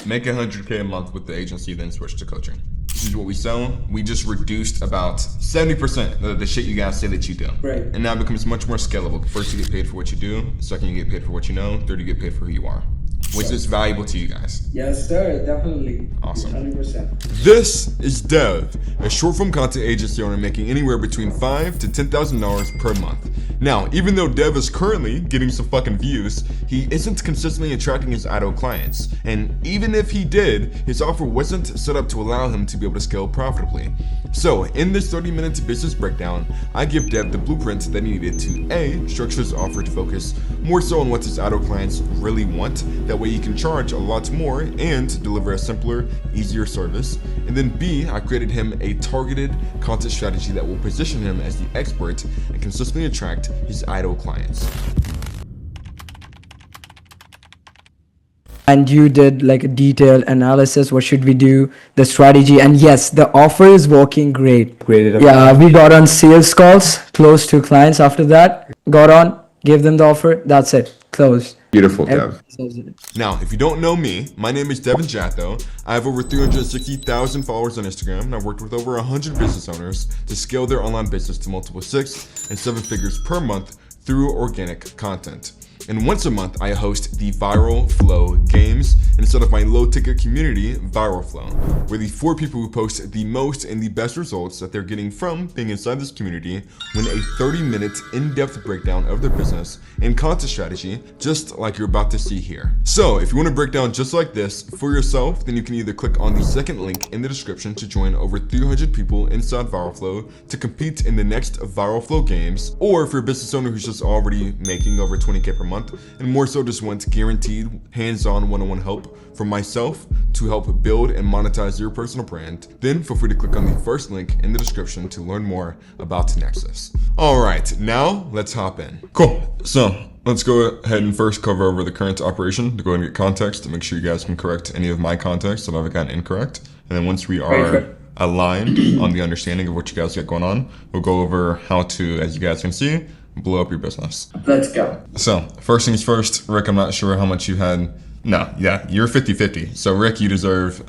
make 100K a month with the agency, then switch to coaching. This is what we sell. We just reduced about 70% of the shit you guys say that you do. Right. And now it becomes much more scalable. First, you get paid for what you do. Second, you get paid for what you know. Third, you get paid for who you are. Was this valuable to you guys? Yes, sir. Definitely. Awesome. 100%. This is Dev, a short form content agency owner making anywhere between $5,000 to $10,000 per month. Now, even though Dev is currently getting some fucking views, he isn't consistently attracting his idle clients. And even if he did, his offer wasn't set up to allow him to be able to scale profitably. So, in this 30-minute business breakdown, I give Dev the blueprint that he needed to A, structure his offer to focus more so on what his idle clients really want. That way he can charge a lot more and deliver a simpler, easier service. And then B, I created him a targeted content strategy that will position him as the expert and consistently attract his idle clients. And you did like a detailed analysis, what should we do, the strategy, and yes, the offer is working great. Yeah, we got on sales calls, close to clients after that, got on, gave them the offer, that's it, closed. Beautiful, Dev. Now, if you don't know me, my name is Devin Jatho. I have over 360,000 followers on Instagram, and I've worked with over 100 business owners to scale their online business to multiple 6 and 7 figures per month through organic content. And once a month, I host the Viral Flow Games instead of my low-ticket community, Viral Flow, where the 4 people who post the most and the best results that they're getting from being inside this community win a 30-minute in-depth breakdown of their business and content strategy, just like you're about to see here. So if you want to break down just like this for yourself, then you can either click on the second link in the description to join over 300 people inside Viral Flow to compete in the next Viral Flow Games, or if you're a business owner who's just already making over 20K per month, and more so just want guaranteed hands-on one-on-one help from myself to help build and monetize your personal brand, then feel free to click on the first link in the description to learn more about Nexus. All right, now let's hop in. Cool, so let's go ahead and first cover over the current operation to go ahead and get context to make sure you guys can correct any of my context that I've gotten incorrect. And then once we are aligned on the understanding of what you guys got going on, we'll go over how to, as you guys can see, blow up your business. Let's go. So first things first, Rick, I'm not sure how much you had. No, yeah, you're 50-50. So Rick, you deserve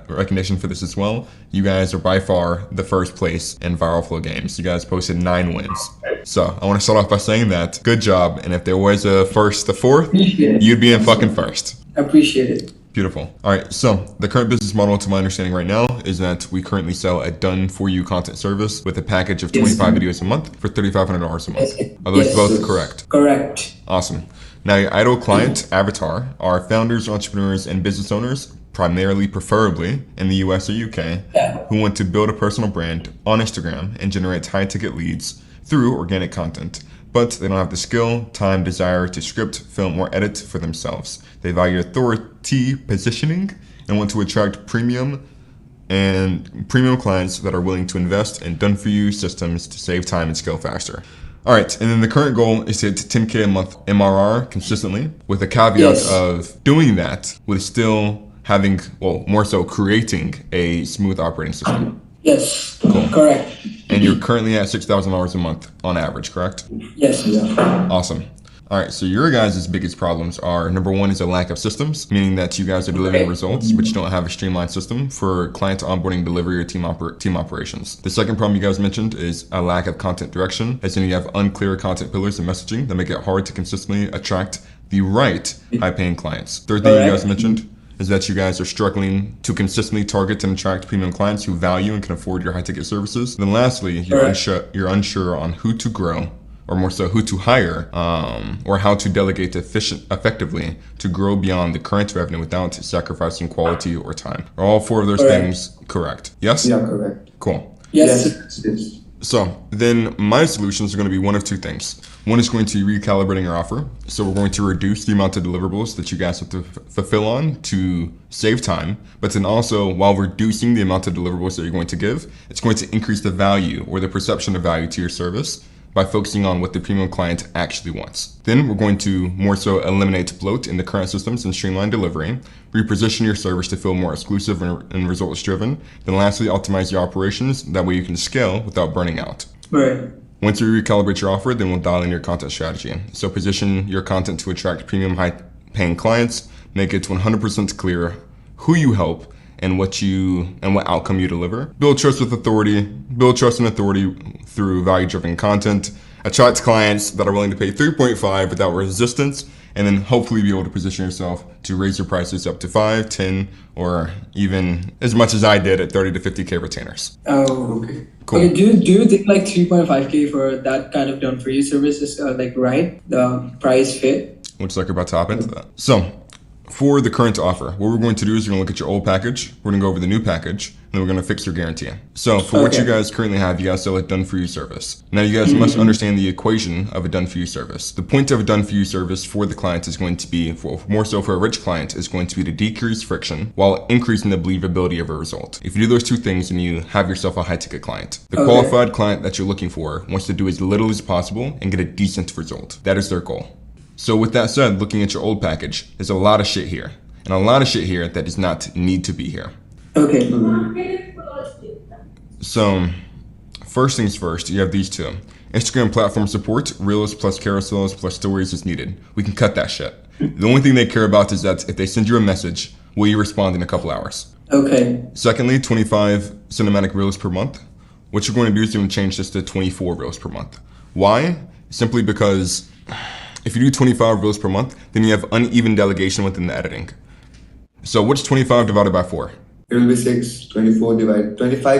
recognition for this as well. You guys are by far the first place in Viral Flow Games. You guys posted 9 wins. So I want to start off by saying that, good job. And if there was a first, the fourth, you'd be in fucking first. Appreciate it. Beautiful. All right, so the current business model, to my understanding right now, is that we currently sell a done-for-you content service with a package of 25 videos a month for $3,500 a month. Are those both correct? Correct. Awesome. Now, your idle client avatar are founders, entrepreneurs, and business owners, primarily, preferably, in the US or UK, who want to build a personal brand on Instagram and generate high-ticket leads through organic content. But they don't have the skill, time, desire to script, film, or edit for themselves. They value authority positioning and want to attract premium clients that are willing to invest in done-for-you systems to save time and scale faster. All right, and then the current goal is to hit 10K a month MRR consistently, with a caveat of doing that with still having, well, more so creating a smooth operating system. Yes, cool. Correct. And you're currently at $6,000 a month on average, correct? Yes, yeah. Awesome. All right, so your guys' biggest problems are, number one is a lack of systems, meaning that you guys are delivering results, but you don't have a streamlined system for client onboarding, delivery, or team operations. The second problem you guys mentioned is a lack of content direction, as in you have unclear content pillars and messaging that make it hard to consistently attract the right high-paying clients. Third thing you guys mentioned is that you guys are struggling to consistently target and attract premium clients who value and can afford your high-ticket services. Then lastly, you're unsure on who to grow, or more so who to hire, or how to delegate effectively to grow beyond the current revenue without sacrificing quality or time. Are all 4 of those things correct? Yes? Yeah, correct. Cool. Yes. So then my solutions are going to be one of 2 things. One is going to be recalibrating your offer. So we're going to reduce the amount of deliverables that you guys have to fulfill on to save time. But then also, while reducing the amount of deliverables that you're going to give, it's going to increase the value or the perception of value to your service by focusing on what the premium client actually wants. Then we're going to more so eliminate bloat in the current systems and streamline delivery, reposition your service to feel more exclusive and results driven. Then lastly, optimize your operations. That way you can scale without burning out. Right. Once you recalibrate your offer, then we'll dial in your content strategy. So position your content to attract premium high-paying clients, make it 100% clear who you help and what outcome you deliver. Build trust with authority. Build trust and authority through value-driven content. Attract clients that are willing to pay 3.5 without resistance, and then hopefully be able to position yourself to raise your prices up to 5, 10, or even as much as I did at 30 to 50K retainers. Oh, okay. Cool. Okay, do you think like 3.5K for that kind of done for you service is like right? The price fit? Looks like we're about to hop into that. So, for the current offer, what we're going to do is we're going to look at your old package, we're going to go over the new package, and then we're going to fix your guarantee. So for what you guys currently have, you guys sell a done-for-you service. Now you guys must understand the equation of a done-for-you service. The point of a done-for-you service for the client is going to be, more so for a rich client, is going to be to decrease friction while increasing the believability of a result. If you do those two things, then you have yourself a high-ticket client. The qualified client that you're looking for wants to do as little as possible and get a decent result. That is their goal. So with that said, looking at your old package, there's a lot of shit here. And a lot of shit here that does not need to be here. Okay. So, first things first, you have these two. Instagram platform support, Reels plus carousels plus stories is needed. We can cut that shit. The only thing they care about is that if they send you a message, will you respond in a couple hours? Okay. Secondly, 25 cinematic Reels per month. What you're going to do is you're going to change this to 24 Reels per month. Why? Simply because if you do 25 Reels per month, then you have uneven delegation within the editing. So what's 25 divided by 4? It will be 6. 25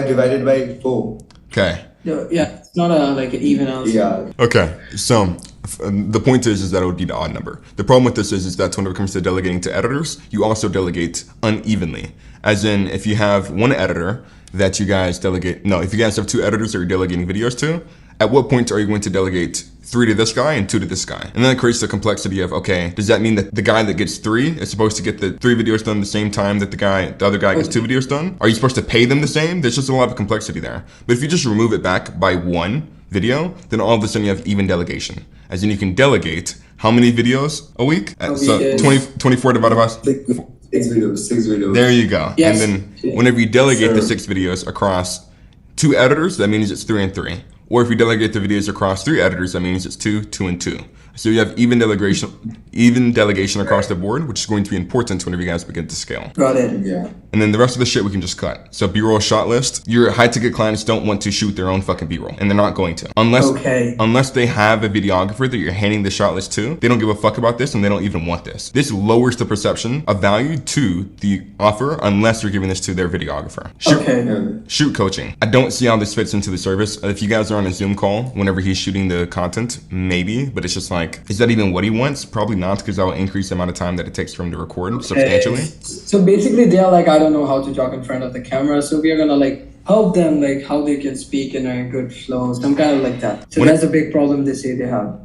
divided by 4. Okay. Yeah, it's not a like an even answer. Yeah. Okay. So the point is that it would be the odd number. The problem with this is that when it comes to delegating to editors, you also delegate unevenly. As in, if you have one editor that you guys delegate, if you guys have 2 editors that you're delegating videos to, at what point are you going to delegate 3 to this guy and 2 to this guy? And then it creates the complexity of, okay, does that mean that the guy that gets 3 is supposed to get the 3 videos done the same time that the other guy gets 2 videos done? Are you supposed to pay them the same? There's just a lot of complexity there. But if you just remove it back by 1 video, then all of a sudden you have even delegation. As in you can delegate how many videos a week? So 24 divided by 6 videos. There you go. Yes. And then whenever you delegate the 6 videos across 2 editors, that means it's 3 and 3. Or if you delegate the videos across 3 editors, that means it's 2, 2, and 2. So you have even delegation across the board, which is going to be important whenever you guys begin to scale. Got it. Yeah. And then the rest of the shit we can just cut. So B-roll shot list, your high ticket clients don't want to shoot their own fucking B-roll, and they're not going to. Unless they have a videographer that you're handing the shot list to, they don't give a fuck about this and they don't even want this. This lowers the perception of value to the offer unless you're giving this to their videographer. Shoot coaching. I don't see how this fits into the service. If you guys are on a Zoom call whenever he's shooting the content, maybe, but it's just like, is that even what he wants? Probably not, because that will increase the amount of time that it takes for him to record substantially. So basically they're like, I don't know how to talk in front of the camera, so we are gonna like help them like how they can speak in a good flow, some kind of like that. So that's a big problem they say they have.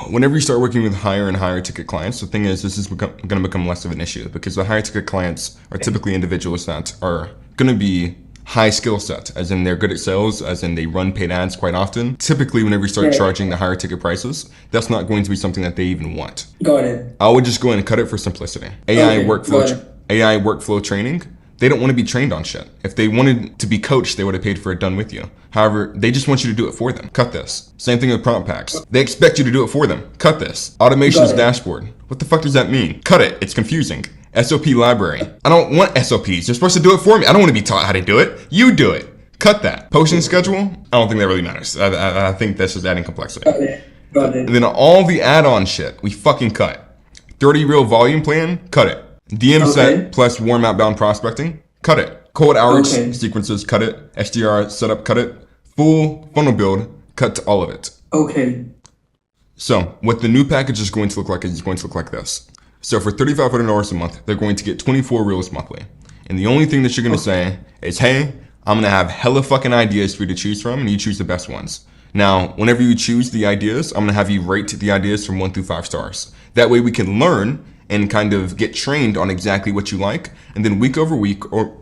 Whenever you start working with higher and higher ticket clients, the thing is this is going to become less of an issue, because the higher ticket clients are typically individuals that are going to be high skill set, as in they're good at sales, as in they run paid ads quite often. Typically, whenever you start charging the higher ticket prices, that's not going to be something that they even want. Got it. I would just go in and cut it for simplicity. AI workflow training, they don't want to be trained on shit. If they wanted to be coached, they would have paid for it done with you. However, they just want you to do it for them. Cut this. Same thing with prompt packs. They expect you to do it for them. Cut this. Automations dashboard. What the fuck does that mean? Cut it. It's confusing. SOP library. I don't want SOPs. You're supposed to do it for me. I don't want to be taught how to do it. You do it. Cut that. Posting schedule? I don't think that really matters. I think that's just adding complexity. Got it. And then all the add-on shit, we fucking cut. 30 reel volume plan? Cut it. DM set plus warm outbound prospecting? Cut it. Cold outreach sequences? Cut it. SDR setup? Cut it. Full funnel build? Cut all of it. Okay. So what the new package is going to look like is going to look like this. So for $3,500 a month, they're going to get 24 reels monthly. And the only thing that you're going to say is, hey, I'm going to have hella fucking ideas for you to choose from, and you choose the best ones. Now, whenever you choose the ideas, I'm going to have you rate the ideas from 1 through 5 stars. That way we can learn and kind of get trained on exactly what you like. And then week over week, or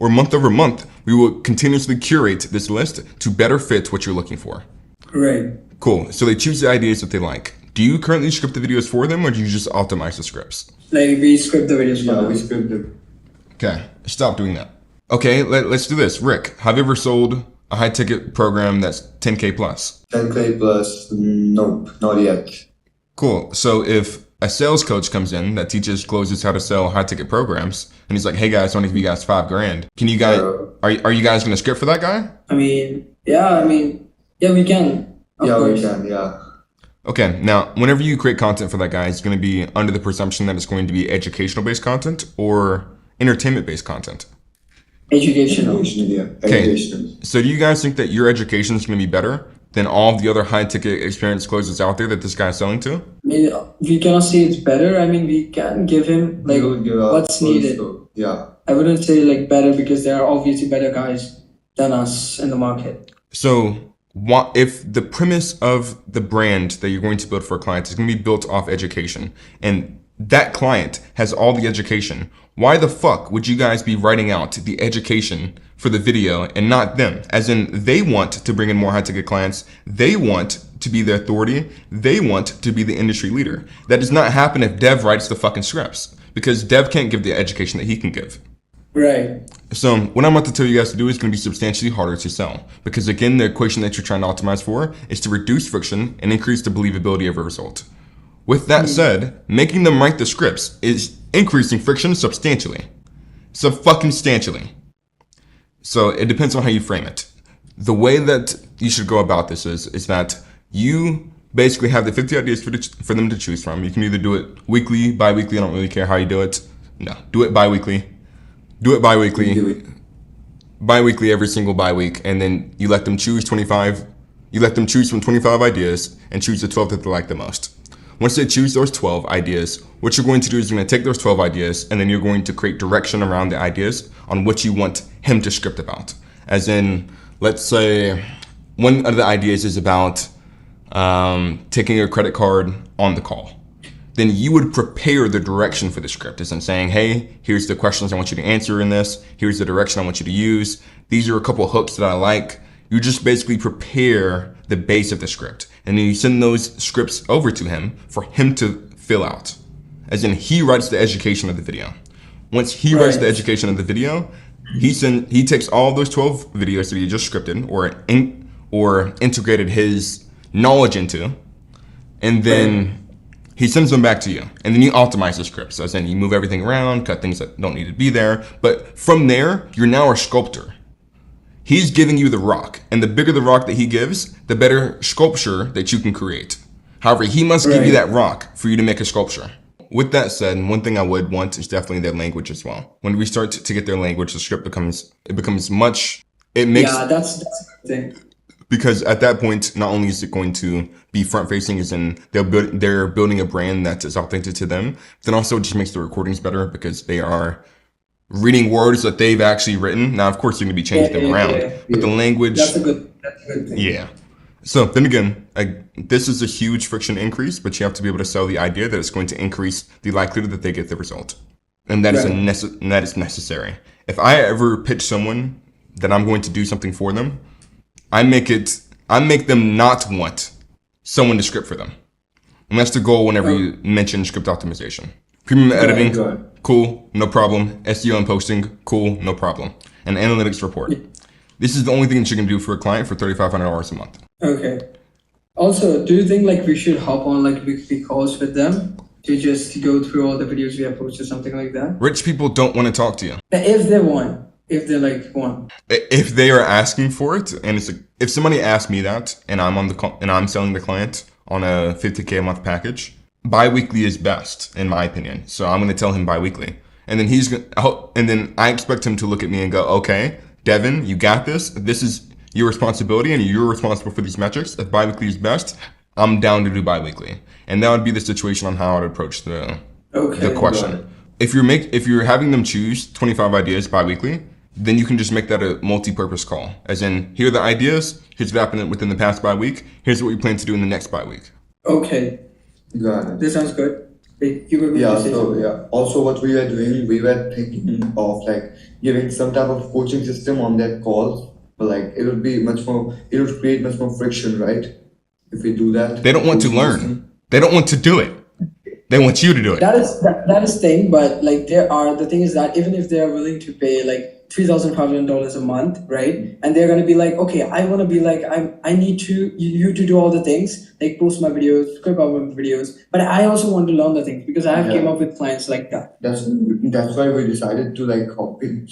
month over month, we will continuously curate this list to better fit what you're looking for. Great. Cool. So they choose the ideas that they like. Do you currently script the videos for them, or do you just optimize the scripts? Like we script the videos for them. We script them. Okay, stop doing that. Okay, let's do this. Rick, have you ever sold a high ticket program that's 10K plus? 10K plus? Nope, not yet. Cool. So if a sales coach comes in that teaches closers how to sell high ticket programs, and he's like, "Hey guys, I want to give you guys $5,000. Can you guys are you guys gonna script for that guy?" Yeah, we can. We can, yeah. Okay, now whenever you create content for that guy, it's going to be under the presumption that it's going to be educational based content or entertainment based content. Educational. Okay, so do you guys think that your education is going to be better than all of the other high ticket experience closers out there that this guy's selling to? We cannot say it's better. We can give him what's needed. Yeah. I wouldn't say better because there are obviously better guys than us in the market. So if the premise of the brand that you're going to build for a client is going to be built off education, and that client has all the education, why the fuck would you guys be writing out the education for the video and not them? As in, they want to bring in more high ticket clients. They want to be the authority. They want to be the industry leader. That does not happen if Dev writes the fucking scripts, because Dev can't give the education that he can give. Right. So what I'm about to tell you guys to do is going to be substantially harder to sell, because again, the equation that you're trying to optimize for is to reduce friction and increase the believability of a result. With that said, making them write the scripts is increasing friction substantially. Substantially. So it depends on how you frame it. The way that you should go about this is that you basically have the 50 ideas for them to choose from. You can either do it weekly, bi-weekly, I don't really care how you do it. No, do it bi-weekly. Do it bi-weekly. Bi-weekly every single bi-week, and then you let them choose 25. You let them choose from 25 ideas and choose the 12 that they like the most. Once they choose those 12 ideas, what you're going to do is you're going to take those 12 ideas, and then you're going to create direction around the ideas on what you want him to script about. As in, let's say one of the ideas is about taking a credit card on the call. Then you would prepare the direction for the script, as in saying, hey, here's the questions I want you to answer in this. Here's the direction I want you to use. These are a couple of hooks that I like. You just basically prepare the base of the script, and then you send those scripts over to him for him to fill out. As in, he writes the education of the video. Once he writes the education of the video, he takes all of those 12 videos that he just scripted or integrated his knowledge into, and then he sends them back to you, and then you optimize the scripts. As in, you move everything around, cut things that don't need to be there. But from there, you're now a sculptor. He's giving you the rock, and the bigger the rock that he gives, the better sculpture that you can create. However, he must give you that rock for you to make a sculpture. With that said, one thing I would want is definitely their language as well. When we start to get their language, the script becomes much. It makes that's a good thing. Because at that point, not only is it going to be front-facing, as in they're building a brand that is authentic to them, then also it just makes the recordings better because they are reading words that they've actually written. Now, of course, you're going to be changing them around, but the language. That's a good thing. Yeah. So then again, this is a huge friction increase, but you have to be able to sell the idea that it's going to increase the likelihood that they get the result, and that is necessary. If I ever pitch someone that I'm going to do something for them, I make them not want someone to script for them. And that's the goal whenever you mention script optimization. Premium editing, cool, no problem. SEO and posting, cool, no problem. And analytics report. This is the only thing that you can do for a client for $3,500 a month. Okay. Also, do you think we should hop on weekly calls with them to just go through all the videos we have posted, something like that? Rich people don't want to talk to you. If they want. If they're one. If they are asking for it, and if somebody asks me that, and I'm selling the client on a $50K a month package, bi-weekly is best in my opinion. So I'm going to tell him bi-weekly, and then I expect him to look at me and go, okay, Devin, you got this. This is your responsibility, and you're responsible for these metrics. If bi-weekly is best, I'm down to do bi-weekly, and that would be the situation on how I'd approach the question. If you're having them choose 25 ideas bi-weekly, then you can just make that a multi-purpose call. As in, here are the ideas, here's what happened within the past bi-week, here's what we plan to do in the next bi-week. Okay. Got it. This sounds good. Also what we were doing, we were thinking of giving some type of coaching system on that call, but it would create much more friction, right? If we do that. They don't want to learn. They don't want to do it. They want you to do it. That is thing, but the thing is that even if they are willing to pay $3,500 a month, right? And they're gonna be like, okay, I want to be like, I need you to do all the things, like post my videos, script out my videos, but I also want to learn the things because I have came up with clients like that. That's why we decided to like hop in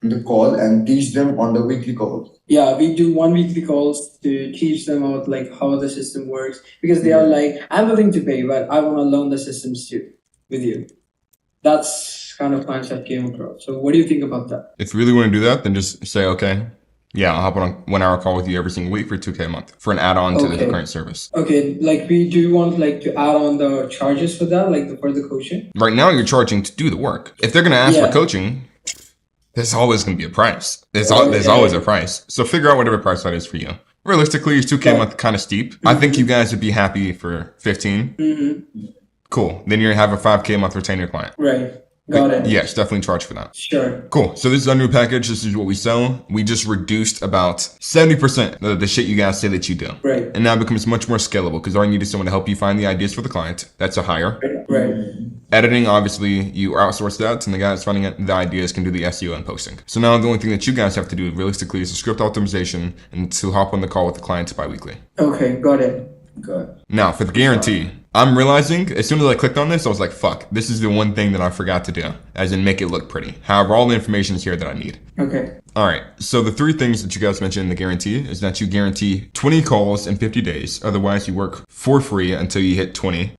the call and teach them on the weekly calls. Yeah, we do 1 weekly calls to teach them out like how the system works because they are like, I'm willing to pay, but I want to learn the systems too with you. That's kind of clients I've came across. So what do you think about that? If you really want to do that, then just say, okay, yeah, I'll hop on a 1 hour call with you every single week for $2K a month for an add-on to the current service. Okay, like we do want like to add on the charges for that, like for the coaching. Right now you're charging to do the work. If they're going to ask for coaching, there's always going to be a price. There's always a price. So figure out whatever price that is for you. Realistically, is $2K a month kind of steep? I think you guys would be happy for 15. Cool. Then you have a 5K a month retainer client. Right. Got it. Yes, definitely charge for that. Sure. Cool. So this is our new package. This is what we sell. We just reduced about 70% of the shit you guys say that you do. Right. And now it becomes much more scalable because all you need is someone to help you find the ideas for the client. That's a hire. Right. Editing, obviously, you outsource that, and the guys finding the ideas can do the SEO and posting. So now the only thing that you guys have to do realistically is the script optimization and to hop on the call with the clients bi-weekly. Okay, got it. Good. Now, for the guarantee, I'm realizing as soon as I clicked on this, I was like, fuck, this is the one thing that I forgot to do, as in make it look pretty. However, all the information is here that I need. Okay. All right. So the 3 things that you guys mentioned in the guarantee is that you guarantee 20 calls in 50 days. Otherwise, you work for free until you hit 20.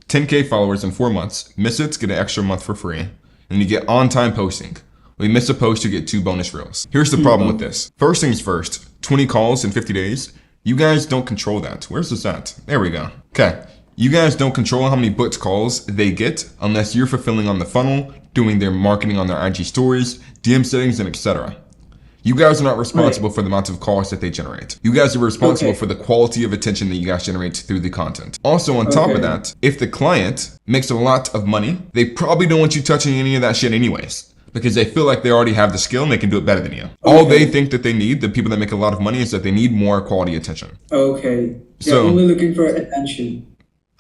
10K followers in 4 months. Miss it, get an extra month for free. And you get on-time posting. When you miss a post, you get 2 bonus reels. Here's the problem with this. First things first, 20 calls in 50 days. You guys don't control that. Where's this at? There we go. Okay. You guys don't control how many booked calls they get unless you're fulfilling on the funnel, doing their marketing on their IG stories, DM settings, and etc. You guys are not responsible for the amount of calls that they generate. You guys are responsible for the quality of attention that you guys generate through the content. Also, on top of that, if the client makes a lot of money, they probably don't want you touching any of that shit anyways. Because they feel like they already have the skill and they can do it better than you. All they think that they need, the people that make a lot of money, is that they need more quality attention. Okay. They're So only looking for attention.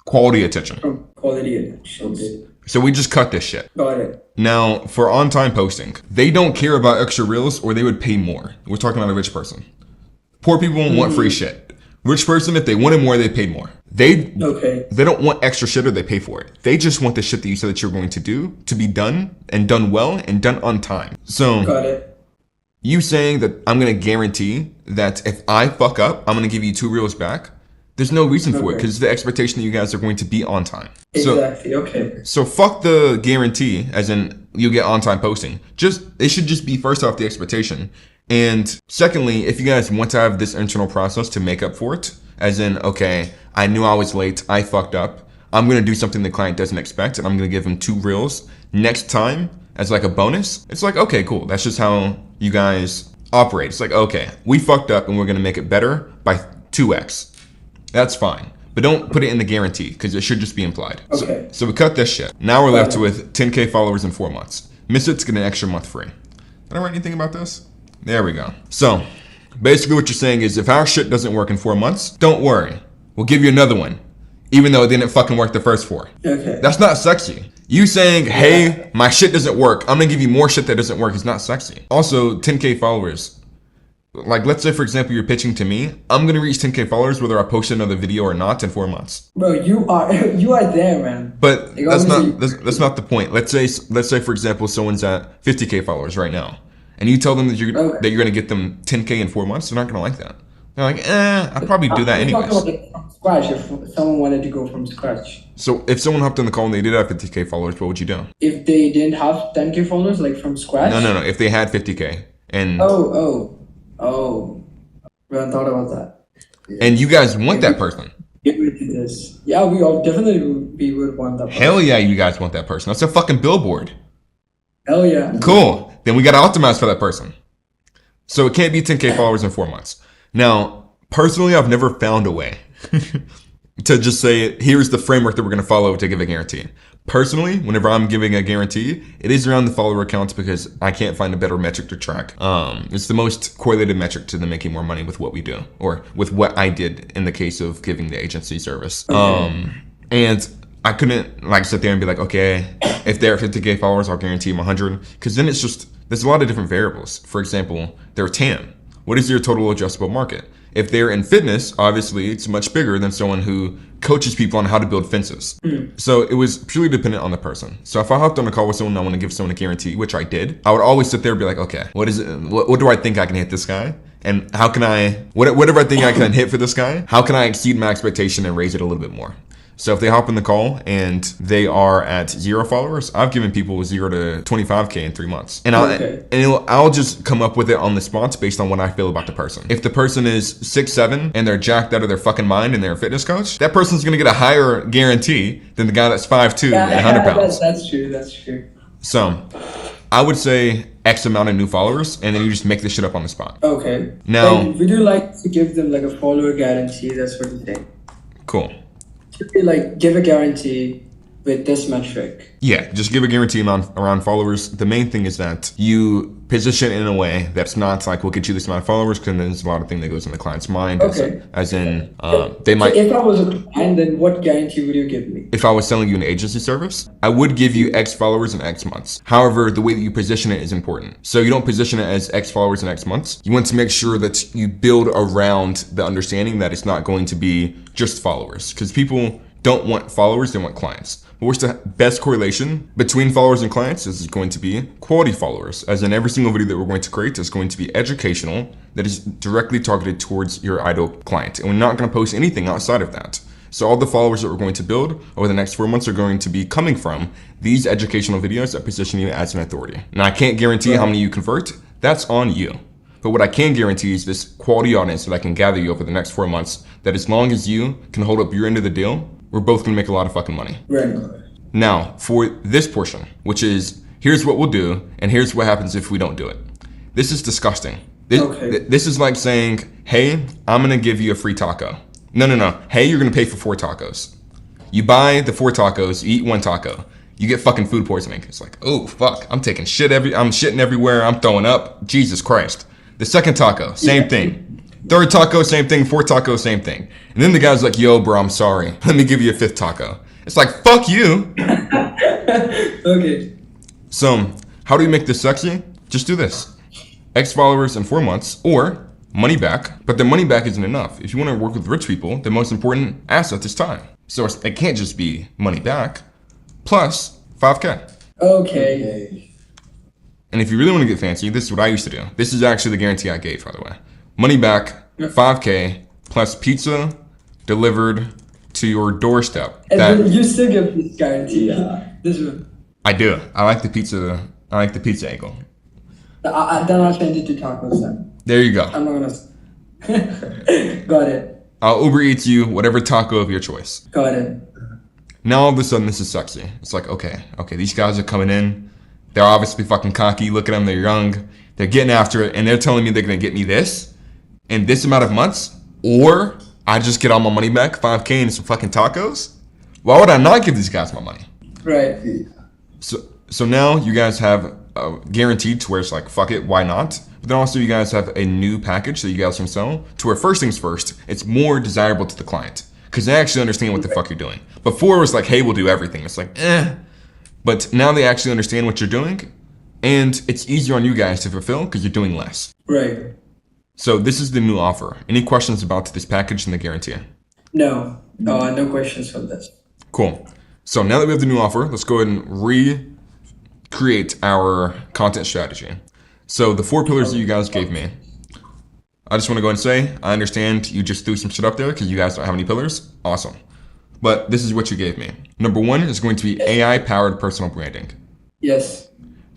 Quality attention. Quality attention. Okay. So we just cut this shit. Got it. Now, for on-time posting, they don't care about extra reels or they would pay more. We're talking about a rich person. Poor people want free shit. Rich person, if they wanted more, they paid more. They don't want extra shit or they pay for it. They just want the shit that you said that you're going to do to be done and done well and done on time. So got it. You saying that I'm going to guarantee that if I fuck up, I'm going to give you 2 reels back. There's no reason for it because it's the expectation that you guys are going to be on time. Exactly. Okay. So fuck the guarantee, as in you get on time posting. It should just be first off the expectation. And secondly, if you guys want to have this internal process to make up for it, as in, okay, I knew I was late, I fucked up, I'm going to do something the client doesn't expect, and I'm going to give them 2 reels next time as like a bonus. It's like, okay, cool. That's just how you guys operate. It's like, okay, we fucked up and we're going to make it better by 2x. That's fine. But don't put it in the guarantee because it should just be implied. Okay. So we cut this shit. Now we're left with 10K followers in 4 months. Miss it's get an extra month free. Did I write anything about this? There we go. So basically what you're saying is if our shit doesn't work in 4 months, don't worry. We'll give you another one, even though it didn't fucking work the first 4. Okay. That's not sexy. You saying, hey, my shit doesn't work, I'm gonna give you more shit that doesn't work is not sexy. Also, 10K followers. Like, let's say, for example, you're pitching to me. I'm gonna reach 10K followers whether I post another video or not in 4 months. Bro, you are there, man. But that's not the point. Let's say, for example, someone's at 50K followers right now, and you tell them that you're gonna get them 10K in 4 months. They're not gonna like that. They're like, I'd probably do that anyways. From scratch, if someone wanted to go from scratch. So if someone hopped on the call and they did have 50K followers, what would you do? If they didn't have 10K followers, like from scratch? No. If they had 50K and we haven't thought about that. And you guys want that person. Yeah, we do this. Yeah, we all definitely would want that person. Hell yeah, you guys want that person. That's a fucking billboard. Hell yeah. Cool. Then we gotta optimize for that person. So it can't be 10K followers in 4 months. Now, personally, I've never found a way to just say, here's the framework that we're going to follow to give a guarantee. Personally, whenever I'm giving a guarantee, it is around the follower counts because I can't find a better metric to track. It's the most correlated metric to them making more money with what we do, or with what I did in the case of giving the agency service. And I couldn't like sit there and be like, okay, if they're at 50K followers, I'll guarantee them 100. Because then it's just, there's a lot of different variables. For example, their TAM. What is your total addressable market? If they're in fitness, obviously it's much bigger than someone who coaches people on how to build fences. So it was purely dependent on the person. So if I hopped on a call with someone and I want to give someone a guarantee, which I did, I would always sit there and be like, okay, what is it? What do I think I can hit this guy? And how can I, whatever I think I can hit for this guy, how can I exceed my expectation and raise it a little bit more? So if they hop in the call and they are at 0 followers, I've given people 0 to 25K in 3 months. And I'll just come up with it on the spot based on what I feel about the person. If the person is 6'7" and they're jacked out of their fucking mind and they're a fitness coach, that person's gonna get a higher guarantee than the guy that's 5'2" and 100 pounds. That's true. So I would say X amount of new followers, and then you just make this shit up on the spot. Okay. Now, would you like to give them like a follower guarantee? That's what you think. Cool. Should we like give a guarantee with this metric? Yeah, just give a guarantee amount around followers. The main thing is that you position it in a way that's not like, we'll get you this amount of followers, because there's a lot of thing that goes in the client's mind. Okay. As in, they might. So if I was a client, then what guarantee would you give me? If I was selling you an agency service, I would give you X followers in X months. However, the way that you position it is important. So you don't position it as X followers in X months. You want to make sure that you build around the understanding that it's not going to be just followers, because people don't want followers, they want clients. But what's the best correlation between followers and clients is going to be quality followers. As in every single video that we're going to create is going to be educational, that is directly targeted towards your ideal client. And we're not going to post anything outside of that. So all the followers that we're going to build over the next 4 months are going to be coming from these educational videos that position you as an authority. Now, I can't guarantee how many you convert. That's on you. But what I can guarantee is this quality audience that I can gather you over the next 4 months, that as long as you can hold up your end of the deal, we're both going to make a lot of fucking money. Right. Now, for this portion, which is, here's what we'll do, and here's what happens if we don't do it. This is disgusting. This is like saying, hey, I'm going to give you a free taco. No. Hey, you're going to pay for 4 tacos. You buy the 4 tacos, you eat 1 taco. You get fucking food poisoning. It's like, oh, fuck, I'm taking shit I'm shitting everywhere. I'm throwing up. Jesus Christ. The second taco, same thing. Third taco, same thing. 4th taco, same thing. And then the guy's like, yo, bro, I'm sorry. Let me give you a 5th taco. It's like, fuck you. Okay. So how do we make this sexy? Just do this. X followers in 4 months, or money back. But the money back isn't enough. If you want to work with rich people, the most important asset is time. So it can't just be money back plus 5K. Okay. And if you really want to get fancy, this is what I used to do. This is actually the guarantee I gave, by the way. Money back, 5K plus pizza delivered to your doorstep. And you still give this guarantee. Yeah. This one. I do. I like the pizza. I like the pizza angle. Then I'll change it to tacos then. There you go. I'm not gonna. Got it. I'll Uber Eats you whatever taco of your choice. Got it. Now all of a sudden this is sexy. It's like, okay, these guys are coming in. They're obviously fucking cocky. Look at them. They're young. They're getting after it, and they're telling me they're gonna get me this in this amount of months, or I just get all my money back, 5K and some fucking tacos. Why would I not give these guys my money? Right. So now you guys have guaranteed to where it's like, fuck it, why not? But then also you guys have a new package that you guys can sell to where first things first, it's more desirable to the client because they actually understand what the fuck you're doing. Before it was like, hey, we'll do everything. It's like, eh. But now they actually understand what you're doing, and it's easier on you guys to fulfill because you're doing less. Right. So this is the new offer. Any questions about this package and the guarantee? No no questions for this. Cool. So now that we have the new offer, let's go ahead and recreate our content strategy. So the 4 pillars that you guys gave me, I just want to go ahead and say, I understand you just threw some shit up there because you guys don't have any pillars. Awesome. But this is what you gave me. Number 1 is going to be AI-powered personal branding. Yes.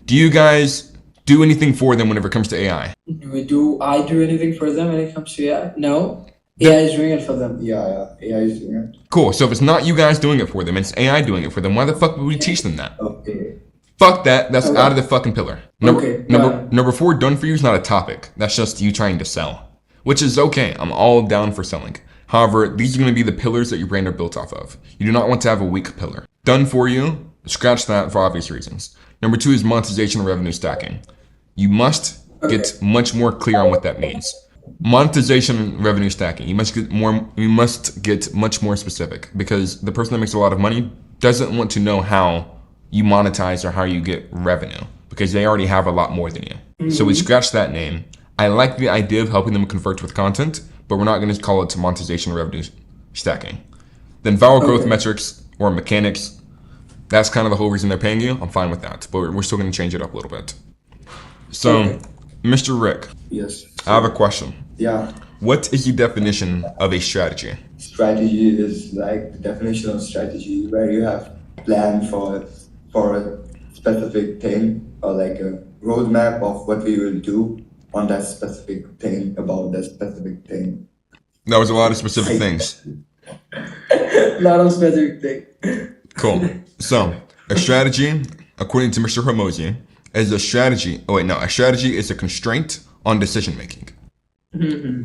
Do you guys do anything for them whenever it comes to AI? Do I do anything for them when it comes to AI? No. AI is doing it for them. Yeah, AI is doing it. Cool. So if it's not you guys doing it for them, it's AI doing it for them, why the fuck would we teach them that? Okay. Fuck that. That's out of the fucking pillar. Number 4, done for you is not a topic. That's just you trying to sell, which is okay. I'm all down for selling. However, these are going to be the pillars that your brand are built off of. You do not want to have a weak pillar. Done for you, scratch that for obvious reasons. Number 2 is monetization and revenue stacking. You must get much more clear on what that means. Monetization and revenue stacking. You must get much more specific because the person that makes a lot of money doesn't want to know how you monetize or how you get revenue because they already have a lot more than you. So we scratched that name. I like the idea of helping them convert with content, but we're not going to call it to monetization revenue stacking. Then viral growth metrics or mechanics, that's kind of the whole reason they're paying you. I'm fine with that, but we're still going to change it up a little bit. So, Mr. Rick, Yes. I have a question. Yeah. What is the definition of a strategy? Strategy is like the definition of strategy where you have plan for a specific thing or like a roadmap of what we will do on that specific thing about that specific thing. That was a lot of specific things. Lot of specific thing. Cool. So, a strategy, according to Mr. Hormozy, is a strategy. Oh wait, no, a strategy is a constraint on decision making.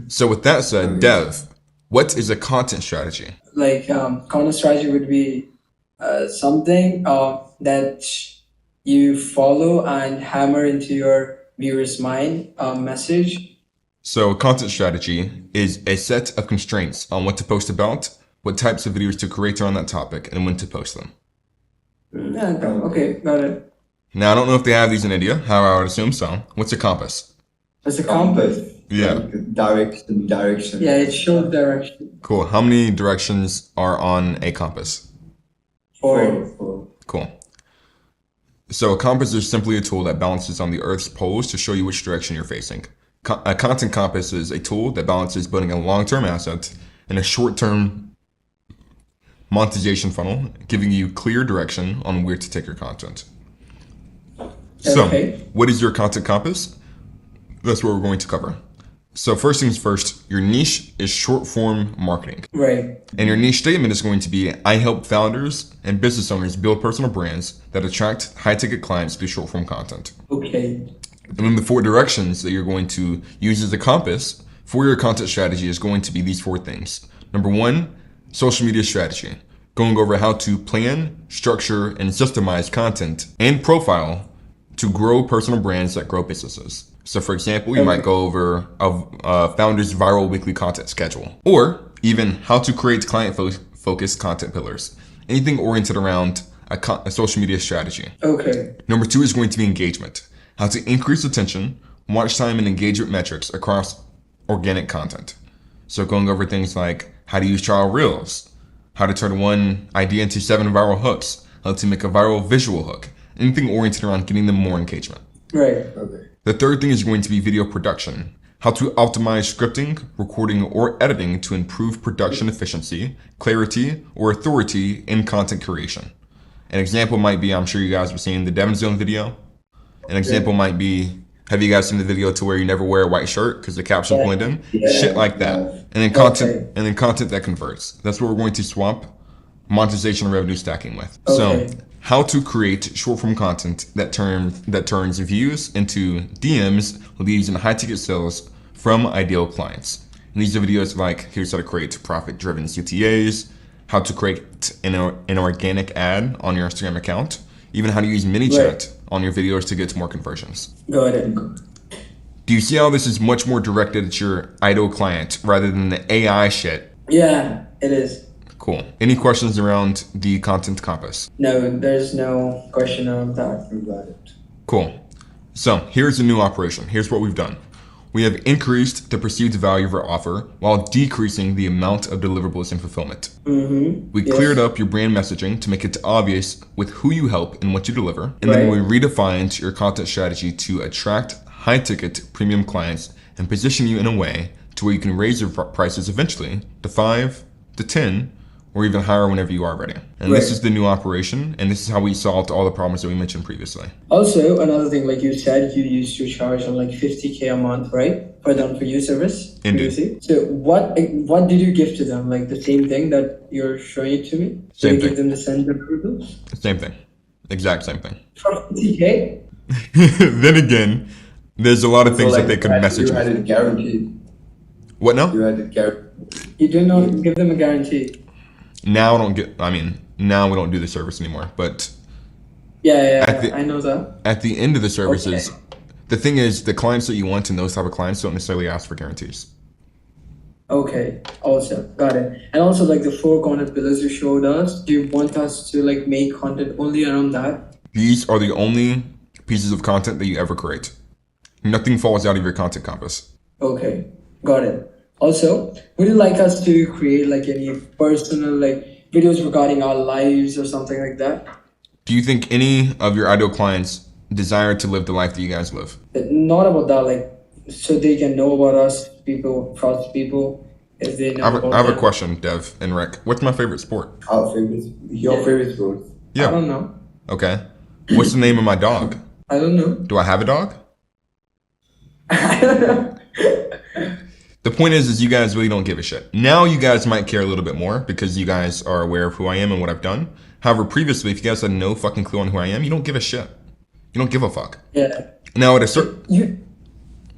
So with that said, Dev, what is a content strategy? Like content strategy would be something that you follow and hammer into your viewer's mind message. So a content strategy is a set of constraints on what to post about, what types of videos to create on that topic, and when to post them. Yeah, okay, got it. Now, I don't know if they have these in India, however, I would assume so. What's a compass? It's a compass. Yeah. Like direction. Yeah, it shows direction. Cool. How many directions are on a compass? Four. Cool. So a compass is simply a tool that balances on the Earth's poles to show you which direction you're facing. A content compass is a tool that balances building a long-term asset and a short-term monetization funnel, giving you clear direction on where to take your content. So, what is your content compass? That's what we're going to cover. So first things first, your niche is short form marketing. Right. And your niche statement is going to be, I help founders and business owners build personal brands that attract high ticket clients through short form content. Okay. And then the 4 directions that you're going to use as a compass for your content strategy is going to be these 4 things. Number 1, social media strategy. Going over how to plan, structure, and systemize content and profile to grow personal brands that grow businesses. So for example, you might go over a founder's viral weekly content schedule, or even how to create client-focused content pillars. Anything oriented around a social media strategy. Okay. Number 2 is going to be engagement. How to increase attention, watch time, and engagement metrics across organic content. So going over things like how to use trial reels, how to turn one idea into 7 viral hooks, how to make a viral visual hook, anything oriented around getting them more engagement. Right. Okay. The third thing is going to be video production. How to optimize scripting, recording, or editing to improve production efficiency, clarity, or authority in content creation. An example might be, I'm sure you guys have seen the Devon Zone video. An example might be, have you guys seen the video to where you never wear a white shirt because the caption blend in? Shit like that. And then content that converts. That's what we're going to swap monetization revenue stacking with. So how to create short form content that turns views into DMs, leads, and high ticket sales from ideal clients. And these are videos like, here's how to create profit driven CTAs, how to create an organic ad on your Instagram account, even how to use ManyChat on your videos to get to more conversions. Got it. Do you see how this is much more directed at your ideal client rather than the AI shit? Yeah, it is. Cool. Any questions around the content compass? No, there's no question on that. Got it. Cool. So here's a new operation. Here's what we've done. We have increased the perceived value of our offer while decreasing the amount of deliverables and fulfillment. We cleared up your brand messaging to make it obvious with who you help and what you deliver. And then we redefined your content strategy to attract high ticket premium clients and position you in a way to where you can raise your prices eventually to 5 to 10 or even higher whenever you are ready. And this is the new operation, and this is how we solved all the problems that we mentioned previously. Also, another thing, like you said, you used to charge on like 50K a month, right? For them for your service. Indeed. So what did you give to them? Like the same thing that you're showing it to me? So you give them the same deliverables? Same thing. Exact same thing. For 50K? Then again, there's a lot of things that they could message You had with. it guaranteed. What now? You had it guaranteed. You did not give them a guarantee. Now we don't do the service anymore, but I know that. at the end of the services, the thing is, the clients that you want and those type of clients don't necessarily ask for guarantees. Okay, awesome. Got it. And also like the four content pillars you showed us, do you want us to like make content only around that? These are the only pieces of content that you ever create. Nothing falls out of your content compass. Okay, got it. Also, would you like us to create like any personal like videos regarding our lives or something like that? Do you think any of your ideal clients desire to live the life that you guys live? Not about that, like so they can know about us, people, trust people, if they know I have a them. question, Dev and Rick. What's my favorite sport? Your favorite sport? I Yeah. don't know. Okay. What's the name of my dog? I don't know. Do I have a dog? I don't know. The point is you guys really don't give a shit. Now you guys might care a little bit more because you guys are aware of who I am and what I've done. However, previously, if you guys had no fucking clue on who I am, you don't give a shit. You don't give a fuck. Yeah. Now at a certain...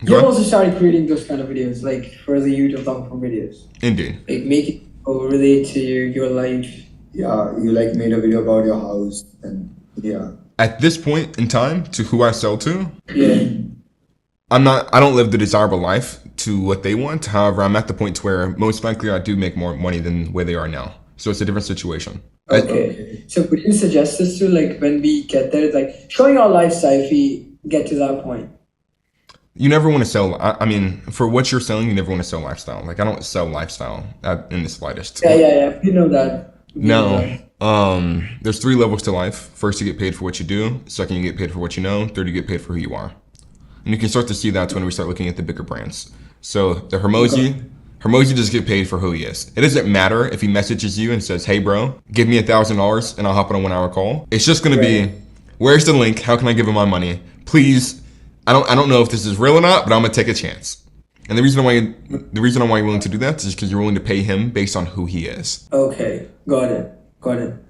You also started creating those kind of videos, like for the YouTube long form videos. Indeed. Like make it relate to your life. Yeah, you like made a video about your house and yeah. At this point in time, to who I sell to, Yeah. I don't live the desirable life to what they want. However, I'm at the point to where most likely I do make more money than where they are now. So it's a different situation. Okay. So would you suggest us to like when we get there, like showing our lifestyle if we get to that point? You never want to sell. I mean, for what you're selling, you never want to sell lifestyle. Like I don't sell lifestyle in the slightest. Yeah. You know that. No. There's 3 levels to life. First, you get paid for what you do. Second, you get paid for what you know. Third, you get paid for who you are. And you can start to see that when we start looking at the bigger brands. So the Hermosi just get paid for who he is. It doesn't matter if he messages you and says, "Hey, bro, give me $1,000 and I'll hop on a 1-hour call." It's just gonna be, "Where's the link? How can I give him my money? Please." I don't know if this is real or not, but I'm gonna take a chance. And the reason why you're willing to do that is because you're willing to pay him based on who he is. Okay, got it.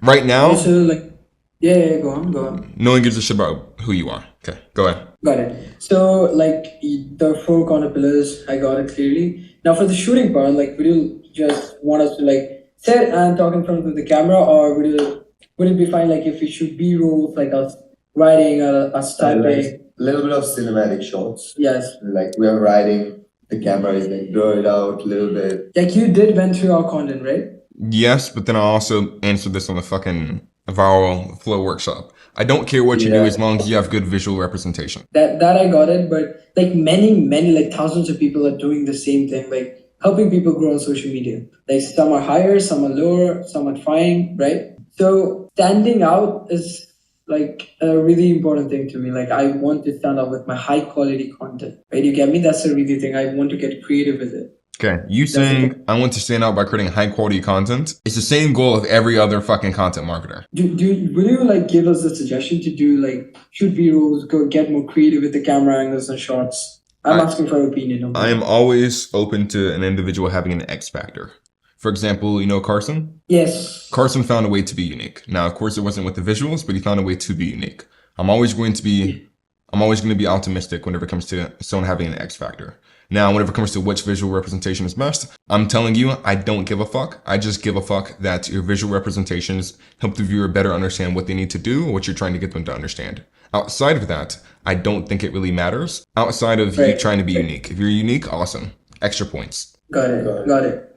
Right now, Also, like, yeah, go on. no one gives a shit about who you are. Okay, go ahead. Got it. So, like, the 4 content pillars, I got it clearly. Now, for the shooting part, like, would you just want us to like sit and talk in front of the camera, or would it be fine like if we shoot B-rolls, like us riding or us typing? Like, a little bit of cinematic shots. Yes. Like we are riding, the camera is like blurred out a little bit. Like you did went through our content, right? Yes, but then I also answered this on the fucking viral flow workshop. I don't care what you do as long as you have good visual representation. That I got it, but like many like thousands of people are doing the same thing, like helping people grow on social media. Like some are higher, some are lower, some are trying, right? So standing out is like a really important thing to me. Like I want to stand out with my high quality content, right? You get me? That's the really thing. I want to get creative with it. Okay, you saying I want to stand out by creating high quality content. It's the same goal of every other fucking content marketer. Will you like give us a suggestion to do like shoot B-rolls, go get more creative with the camera angles and shots? I'm asking for your opinion on that. I am always open to an individual having an X factor. For example, you know Carson? Yes. Carson found a way to be unique. Now, of course, it wasn't with the visuals, but he found a way to be unique. I'm always going to be optimistic whenever it comes to someone having an X factor. Now, whenever it comes to which visual representation is best, I'm telling you, I don't give a fuck. I just give a fuck that your visual representations help the viewer better understand what they need to do or what you're trying to get them to understand. Outside of that, I don't think it really matters. Outside of you trying to be unique. If you're unique, awesome. Extra points. Got it.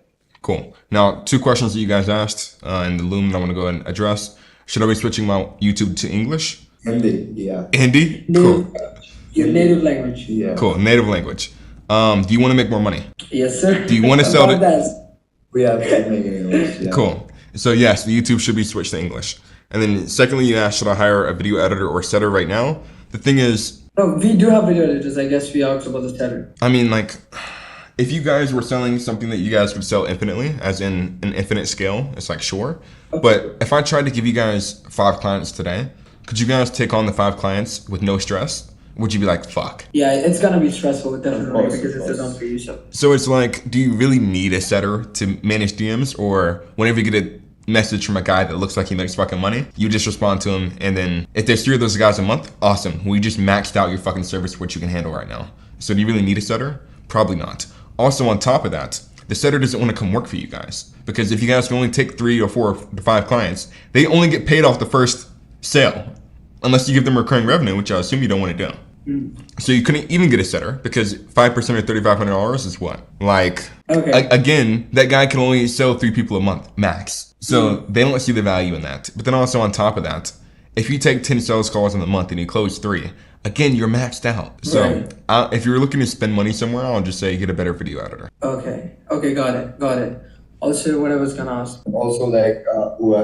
Cool. Now, 2 questions that you guys asked in the loom that I want to go ahead and address. Should I be switching my YouTube to English? Hindi, yeah. Hindi? Cool. Your native language. Yeah. Cool. Native language. Do you want to make more money? Yes, sir. Do you want to sell it? We have to make it English. Yeah. Cool. So yes, the YouTube should be switched to English. And then secondly, you asked, should I hire a video editor or setter right now? The thing is... No, we do have video editors. I guess we asked about the setter. I mean, like... If you guys were selling something that you guys could sell infinitely, as in an infinite scale, it's like, sure. But if I tried to give you guys 5 clients today, could you guys take on the 5 clients with no stress? Would you be like, fuck? Yeah, it's gonna be stressful, definitely, because it's done for you. So it's like, do you really need a setter to manage DMs? Or whenever you get a message from a guy that looks like he makes fucking money, you just respond to him, and then if there's 3 of those guys a month, awesome. We just maxed out your fucking service, which you can handle right now. So do you really need a setter? Probably not. Also, on top of that, the setter doesn't want to come work for you guys. Because if you guys can only take 3 or 4 to 5 clients, they only get paid off the first sale. Unless you give them recurring revenue, which I assume you don't want to do. So you couldn't even get a setter because 5% of $3,500 is what? Like, Okay. again, that guy can only sell 3 people a month max. So they don't see the value in that. But then also on top of that, if you take 10 sales calls in a month and you close 3, again, you're maxed out. So if you're looking to spend money somewhere, I'll just say get a better video editor. Okay. Okay. Got it. Also, what I was gonna ask. Also, like,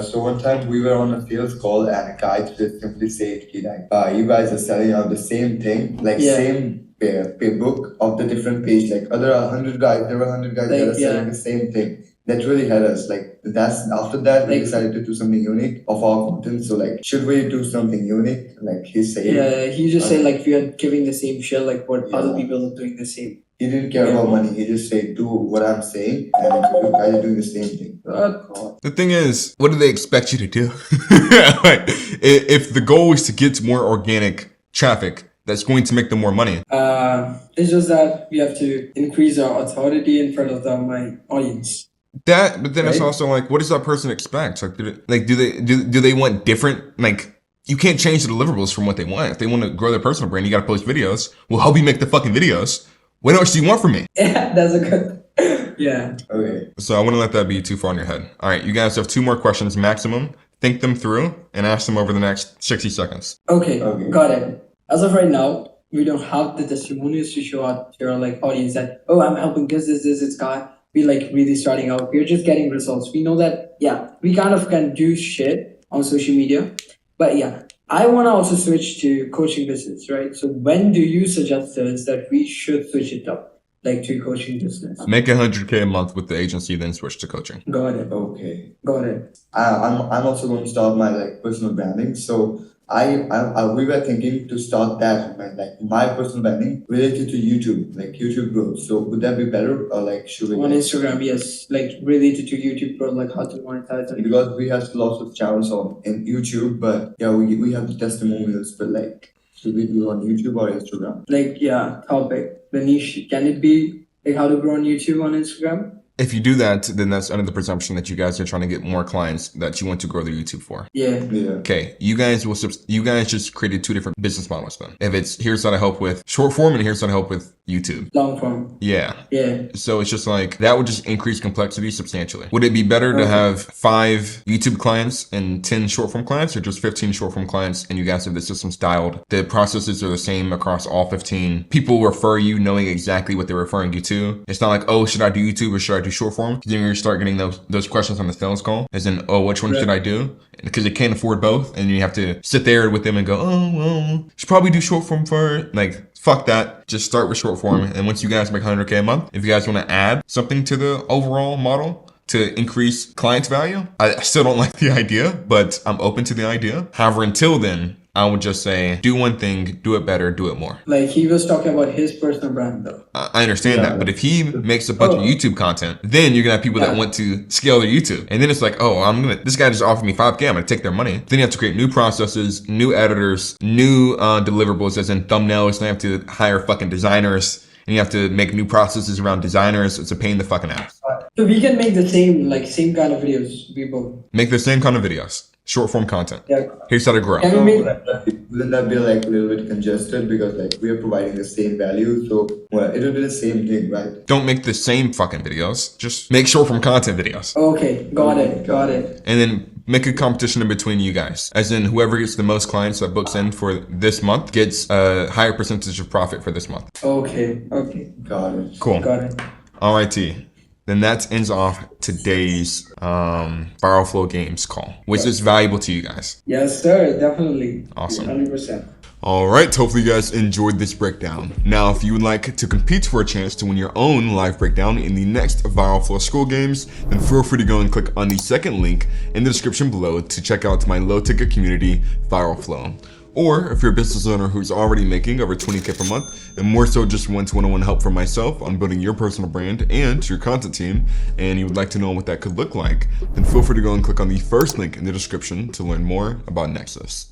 so one time we were on a sales call and a guy just simply said, like, you guys are selling out the same thing, like same pay book of the different page. Like, there were 100 guys that are selling the same thing. That really had us. Like, that's after that we decided to do something unique of our content. So, like, should we do something unique? Like he said. Yeah, he just said like we are giving the same shit like what other people are doing the same. He didn't care about money. He just said, do what I'm saying, and you guys are doing the same thing. The thing is, what do they expect you to do? Like, if the goal is to get more organic traffic, that's going to make them more money. It's just that we have to increase our authority in front of my audience. That, but then it's also like, what does that person expect? Like, do they want different, like, you can't change the deliverables from what they want. If they want to grow their personal brand, you got to post videos. We'll help you make the fucking videos. What else do you want from me? Yeah, that's a good. Yeah. Okay. So I wouldn't let that be too far in your head. All right, you guys have 2 more questions maximum. Think them through and ask them over the next 60 seconds. Okay. Got it. As of right now, we don't have the testimonials to show out to our like audience that, oh, I'm helping this guy. We're like really starting out. We're just getting results. We know that, we kind of can do shit on social media. But I want to also switch to coaching business, right? So when do you suggest us that we should switch it up, like to coaching business? Make $100K a month with the agency, then switch to coaching. Got it. Okay. Got it. I'm also going to start my like personal branding. So we were thinking to start that, like my personal branding related to YouTube, like YouTube growth. So would that be better, or like should we on Instagram? Yes, like related to YouTube growth, like how to monetize it. Because we have lots of channels in YouTube, but we have the testimonials. But like, should we do on YouTube or Instagram? Like topic, the niche. Can it be like how to grow on YouTube on Instagram? If you do that, then that's under the presumption that you guys are trying to get more clients that you want to grow their YouTube for. Yeah. Okay, you guys just created 2 different business models then. If it's here's how to help with short form and here's how to help with YouTube. Long form. Yeah. Yeah. So it's just like that would just increase complexity substantially. Would it be better to have 5 YouTube clients and 10 short form clients, or just 15 short form clients and you guys have the systems dialed? The processes are the same across all 15. People refer you knowing exactly what they're referring you to. It's not like, oh, should I do YouTube or should I do short form? Then you start getting those questions on the sales call, as in, oh, which one should I do? Because they can't afford both, and you have to sit there with them and go, oh, well, should probably do short form first. Like, fuck that. Just start with short form, and once you guys make $100K a month, if you guys want to add something to the overall model to increase client value, I still don't like the idea, but I'm open to the idea. However, until then, I would just say, do one thing, do it better, do it more. Like he was talking about his personal brand though. I understand that, but if he makes a bunch of YouTube content, then you're gonna have people that want to scale their YouTube. And then it's like, oh, this guy just offered me $5K, I'm gonna take their money. Then you have to create new processes, new editors, new deliverables, as in thumbnails, and you have to hire fucking designers. And you have to make new processes around designers. It's a pain in the fucking ass. So we can make the same kind of videos, people. Make the same kind of videos. Short form content. Yeah. Here's how to grow. Can we make Wouldn't that be like a little bit congested, because like we are providing the same value, so it'll be the same thing, right? Don't make the same fucking videos. Just make short form content videos. Okay, got it. And then make a competition in between you guys. As in, whoever gets the most clients that books in for this month gets a higher percentage of profit for this month. Okay. Got it. Cool. Got it. Alrighty. Then that ends off today's Viral Flow Games call. Was this valuable to you guys? Yes, sir. Definitely. Awesome. 100%. Alright, hopefully you guys enjoyed this breakdown. Now, if you would like to compete for a chance to win your own live breakdown in the next Viral Flow School Games, then feel free to go and click on the second link in the description below to check out my low-ticket community, Viral Flow. Or if you're a business owner who's already making over 20K per month and more so just wants one-on-one help from myself on building your personal brand and your content team, and you would like to know what that could look like, then feel free to go and click on the first link in the description to learn more about Nexus.